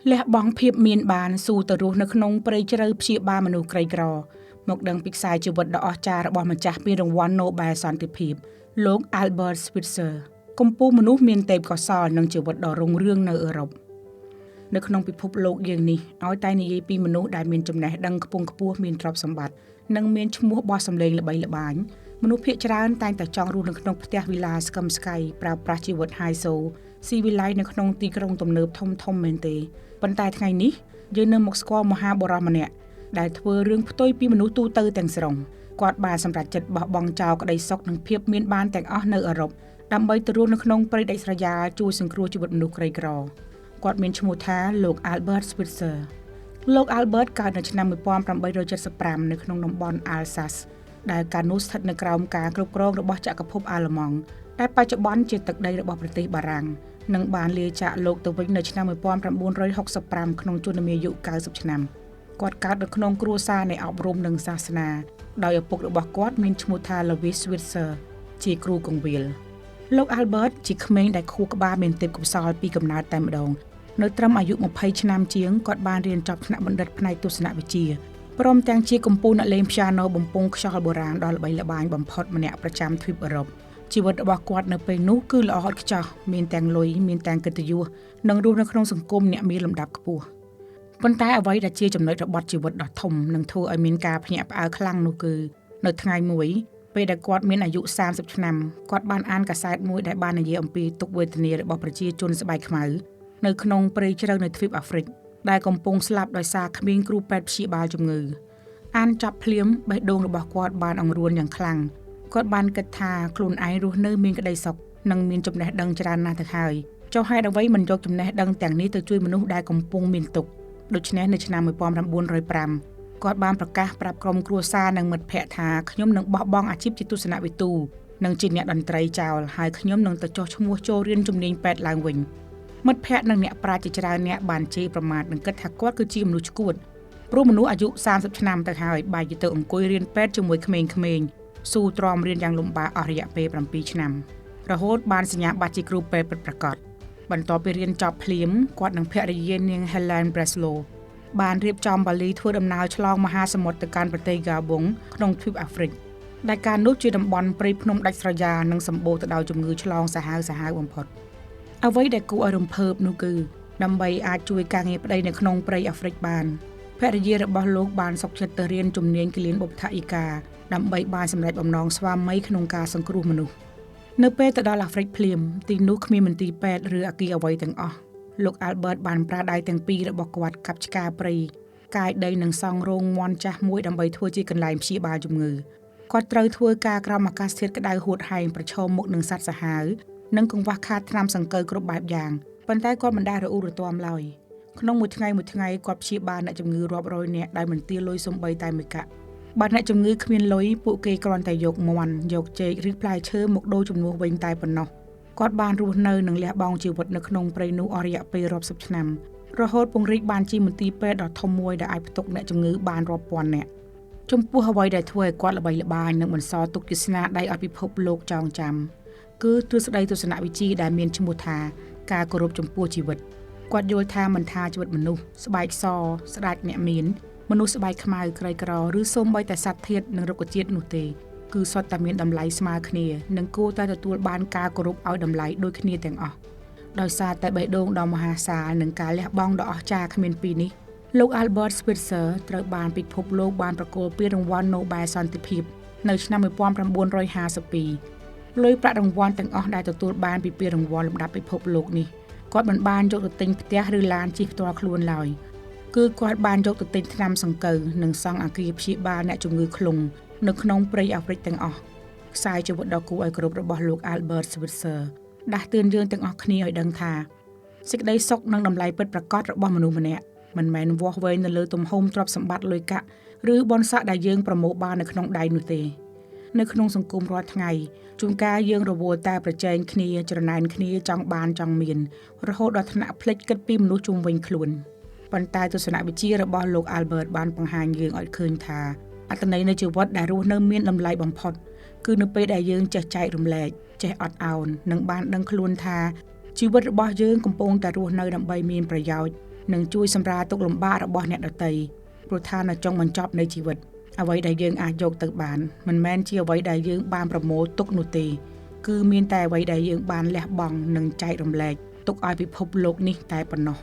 លះបង់ភាពមានបានស៊ូទៅរស់នៅក្នុងព្រៃជ្រៅព្យាបាលមនុស្សក្រីក្រមកដឹងពីខ្សែជីវិតដ៏អស្ចារ្យរបស់ម្ចាស់ពានរង្វាន់ Nobel សន្តិភាពលោក Albert Schweitzer កំពូលមនុស្សមានទេពកោសល្យនិងជីវិតដ៏រុងរឿងនៅអឺរ៉ុបនៅក្នុងពិភពលោកយើងនេះឲ្យតែនិយាយពីមនុស្សដែលមានចំណេះដឹងខ្ពង់ខ្ពស់មានទ្រព្យសម្បត្តិនិងមានឈ្មោះបោះសម្លេងល្បីល្បាញមនុស្សភាគច្រើនតែងតែចង់រស់នៅក្នុងផ្ទះវិឡាស្កឹមស្កៃប្រើប្រាស់ជីវិតហៃសូស៊ីវិល័យនៅក្នុងទីក្រុងទំនើបធំមែនទេប៉ុន្តែថ្ងៃនេះយើងនៅមកស្គាល់មហាបុរសម្នាក់ដែលធ្វើរឿងផ្ទុយពីមនុស្សទូទៅទាំងស្រុងគាត់បានសម្រេចចិត្តបោះបង់ចោលក្តីសុខនិងភាពមានបានទាំងអស់នៅអឺរ៉ុបដើម្បីទៅរស់នៅក្នុងព្រៃដាច់ស្រយាលជួយសង្គ្រោះជីវិតមនុស្សក្រីក្រគាត់មានឈ្មោះថាលោក Albert Schweitzer លោក Albert កើតនៅឆ្នាំ1875នៅក្នុងតំបន់ Alsace ដែលកាលនោះស្ថិតនៅក្រោមការគ្រប់គ្រងរបស់ចក្រភពអាល្លឺម៉ង់ដែលបច្ចុប្បន្នជាទឹកដីរបស់ប្រទេសបារាំងនិងបានលាចាកលោកទៅវិញនៅឆ្នាំ1965ក្នុងជំនាយុ90ឆ្នាំគាត់កើតនៅក្នុងគ្រួសារនៃអប់រំនិងសាសនាដោយឪពុករបស់គាត់មានឈ្មោះថា Louis Schweitzer ជាគ្រូកងវិលលោក Albert ជាក្មេងដែលខួរក្បាលមានទេពកោសល្យពីកំណើតតែម្ដងនៅត្រឹមអាយុ20ឆ្នាំជាងគាត់បានរៀនចប់ថ្នាក់បណ្ឌិតផ្នែកទស្សនវិជ្ជាព្រមទាំងជាកំពូលអ្នកលេងព្យ៉ាណូបំពង់ខ្យល់បុរាណដ៏ល្បីល្បាញបំផុតម្នាក់ប្រចាំទ្វីបអឺរ៉ុបជីវិតរបស់គាត់នៅពេលនោះគឺល្អឥតខ្ចោះមានទាំងលុយមានទាំងកិត្តិយសនិងរស់នៅក្នុងសង្គមអ្នកមានលំដាប់ខ្ពស់ប៉ុន្តែអ្វីដែលជាចំណុចរបត់ជីវិតដ៏ធំនិងធ្វើឲ្យមានការភ្ញាក់ផ្អើលខ្លាំងនោះគឺនៅថ្ងៃមួយពេលដែលគាត់មានអាយុ30ឆ្នាំគាត់បានអានកាសែតមួយដែលបាននិយាយអំពីទុក្ខវេទនារបស់ប្រជាជនស្បែកខ្មៅនៅក្នុងព្រៃជ្រៅនៅទ្វីបអាហ្វ្រិកដែលកំពុងស្លាប់ដោយសារគ្មានគ្រូពេទ្យព្យាបាលជំងឺអានចប់ភ្លាមបេះដូងរបស់គាត់បានអង្រួនយ៉ាងខ្លាំងគាត់បានគិតថាខ្លួនឯងរស់នៅមានក្តីសុខនិងមានចំណេះដឹងច្រើនណាស់ទៅហើយចុះហេតុអ្វីមិនយកចំណេះដឹងទាំងនេះទៅជួយមនុស្សដែលកំពុងមានទុក្ខដូច្នេះនៅឆ្នាំ1905គាត់បានប្រកាសប្រាប់ក្រុមគ្រួសារនិងមិត្តភ័ក្តិថាខ្ញុំនឹងបោះបង់អាជីពជាទស្សនវិទូនិងជាអ្នកតន្ត្រីចោលហើយខ្ញុំនឹងទៅចុះឈ្មោះចូលរៀនជំនាញពេទ្យឡើងវិញមិត្តភ័ក្តិនិងអ្នកប្រាជ្ញជាច្រើនអ្នកបានជេរប្រមាថនិងគិតថាគាត់គឺជាមនុស្សឆ្កួតព្រោះមនុស្សអាយុ30ឆ្នាំទៅហើយបែរជាទៅអង្គុយរៀនពេទ្យជាមួយក្មេងៗស៊ូទ្រាំរៀនយ៉ាងលំបាកអស់រយៈពេល7ឆ្នាំរហូតបានសញ្ញាបត្រជាគ្រូពេទ្យពិតប្រាកដបន្ទាប់ពីរៀនចប់ភ្លាមគាត់និងភរិយានាង Helen Breslow បានរៀបចំបាលីធ្វើដំណើរឆ្លងមហាសមុទ្រទៅកាន់ប្រទេស Gabon ក្នុងទ្វីបអាហ្វ្រិកដែលកាលនោះជាតំបន់ព្រៃភ្នំដាច់ស្រយាលនិងសម្បូរទៅដោយជំងឺឆ្លងសាហាវបំផុតអ្វីដែលគួរឲ្យរំភើបនោះគឺដើម្បីអាចជួយការងារប្តីនៅក្នុងព្រៃអាហ្វ្រិកបានភរិយារបស់លោកបានសុខចិត្តទៅរៀនជំនាញគិលានបុព្វហិកាដើម្បីបានសម្រេចបំណងស្វាមីក្នុងការសង្គ្រោះមនុស្សនៅពេលទៅដល់អាហ្វ្រិកភ្លាមទីនោះគ្មានមន្ទីរពេទ្យឬអគារអ្វីទាំងអស់លោក Albert បានប្រើដៃទាំងពីររបស់គាត់កាប់ឆ្ការព្រៃកាយដីនិងសង់រោងមាន់ចាស់មួយដើម្បីធ្វើជាកន្លែងព្យាបាលជំងឺគាត់ត្រូវធ្វើការក្រោមអាកាសធាតុក្តៅហួតហែងប្រឈមមុខនឹងសត្វសាហាវនិងកង្វះខាតថ្នាំសង្កូវគ្រប់បែបយ៉ាងប៉ុន្តែគាត់មិនដែលរអ៊ូរទាំឡើយក្នុងមួយថ្ងៃគាត់ព្យាបាលអ្នកជំងឺរាប់រយនាក់ដោយមិនទារលុយសូម្បីតែមួយកាក់បើអ្នកជំងឺគ្មានលុយពួកគេគ្រាន់តែយកមាន់យកចេកឬផ្លែឈើមកដូរជំនួសវិញតែប៉ុណ្ណោះគាត់បានរស់នៅនិងលះបង់ជីវិតនៅក្នុងព្រៃនោះអស់រយៈពេលរាប់សិបឆ្នាំរហូតពង្រីកបានជាមន្ទីរពេទ្យដ៏ធំមួយដែលអាចផ្ទុកអ្នកជំងឺបានរាប់ពាន់នាក់ចំពោះអ្វីដែលធ្វើឲ្យគាត់ល្បីល្បាញនិងបន្សល់ទុកជាស្នាដៃឲ្យពិភពលោកចងចាំគឺទ្រឹស្ដីទស្សនវិជ្ជាដែលមានឈ្មោះថាការគោរពចំពោះជីវិតគាត់យល់ថាមិនថាជីវិតមនុស្សស្បែកសស្ដេចអ្នកមានមនុស្សស្បែកខ្មៅក្រីក្រឬសូម្បីតែសត្វធាតុនិងរុក្ខជាតិនោះទេគឺសុទ្ធតែមានតម្លៃស្មើគ្នានិងគួរតែទទួលបានការគោរពឲ្យតម្លៃដូចគ្នាទាំងអស់ដោយសារតែបេះដូងដ៏មហាសាលនិងការលះបង់ដ៏អស្ចារ្យគ្មានពីរនេះលោក Albert Schweitzer ត្រូវបានពិភពលោកបានប្រគល់ពានរង្វាន់ Nobel សន្តិភាពនៅឆ្នាំ1952លុយប្រាក់រង្វាន់ទាំងអស់ដែលទទួលបានពីពានរង្វាន់លំដាប់ពិភពលោកនេះគាត់មិនបានយកទៅទិញផ្ទះឬឡានជិះផ្ទាល់ខ្លួនឡើយគឺគាត់បានយកទៅទិញថ្នាំសង្កូវនិងសង់អគារព្យាបាលអ្នកជំងឺឃ្លុងនៅក្នុងព្រៃអាហ្វ្រិកទាំងអស់ខ្សែជីវិតដ៏គួរឲ្យគោរពរបស់លោក Albert Schweitzer ដាស់តឿនយើងទាំងអស់គ្នាឲ្យដឹងថាសេចក្តីសុខនិងតម្លៃពិតប្រាកដរបស់មនុស្សម្នាក់មិនមែនវាស់វែងនៅលើទំហំទ្រព្យសម្បត្តិលុយកាក់ឬបុណ្យស័ក្តិដែលយើងប្រមូលបាននៅក្នុងដៃនោះទេនៅក្នុងសង្គមរាល់ថ្ងៃជួនកាលយើងរវល់តែប្រជែងគ្នាច្រណែនគ្នាចង់បានចង់មានរហូតដល់ថ្នាក់ភ្លេចគិតពីមនុស្សជុំវិញខ្លួនប៉ុន្តែទស្សនវិជ្ជារបស់លោក Albert បានបង្ហាញយើងឲ្យឃើញថាអត្ថន័យនៃជីវិតដែលរស់នៅមានតម្លៃបំផុតគឺនៅពេលដែលយើងចេះចែករំលែកចេះអត់ឱននិងបានដឹងខ្លួនថាជីវិតរបស់យើងកំពុងតែរស់នៅដើម្បីមានប្រយោជន៍ និងជួយសម្រាលទុក្ខលំបាករបស់អ្នកដទៃព្រោះថានៅចុងបញ្ចប់នៃជីវិតអ្វីដែលយើងអាចយកទៅបានមិនមែនជាអ្វីដែលយើងបានប្រមូលទុកនោះទេគឺមានតែអ្វីដែលយើងបានលះបង់និងចែករំលែកទុកឲ្យពិភពលោកនេះតែប៉ុណ្ណោះ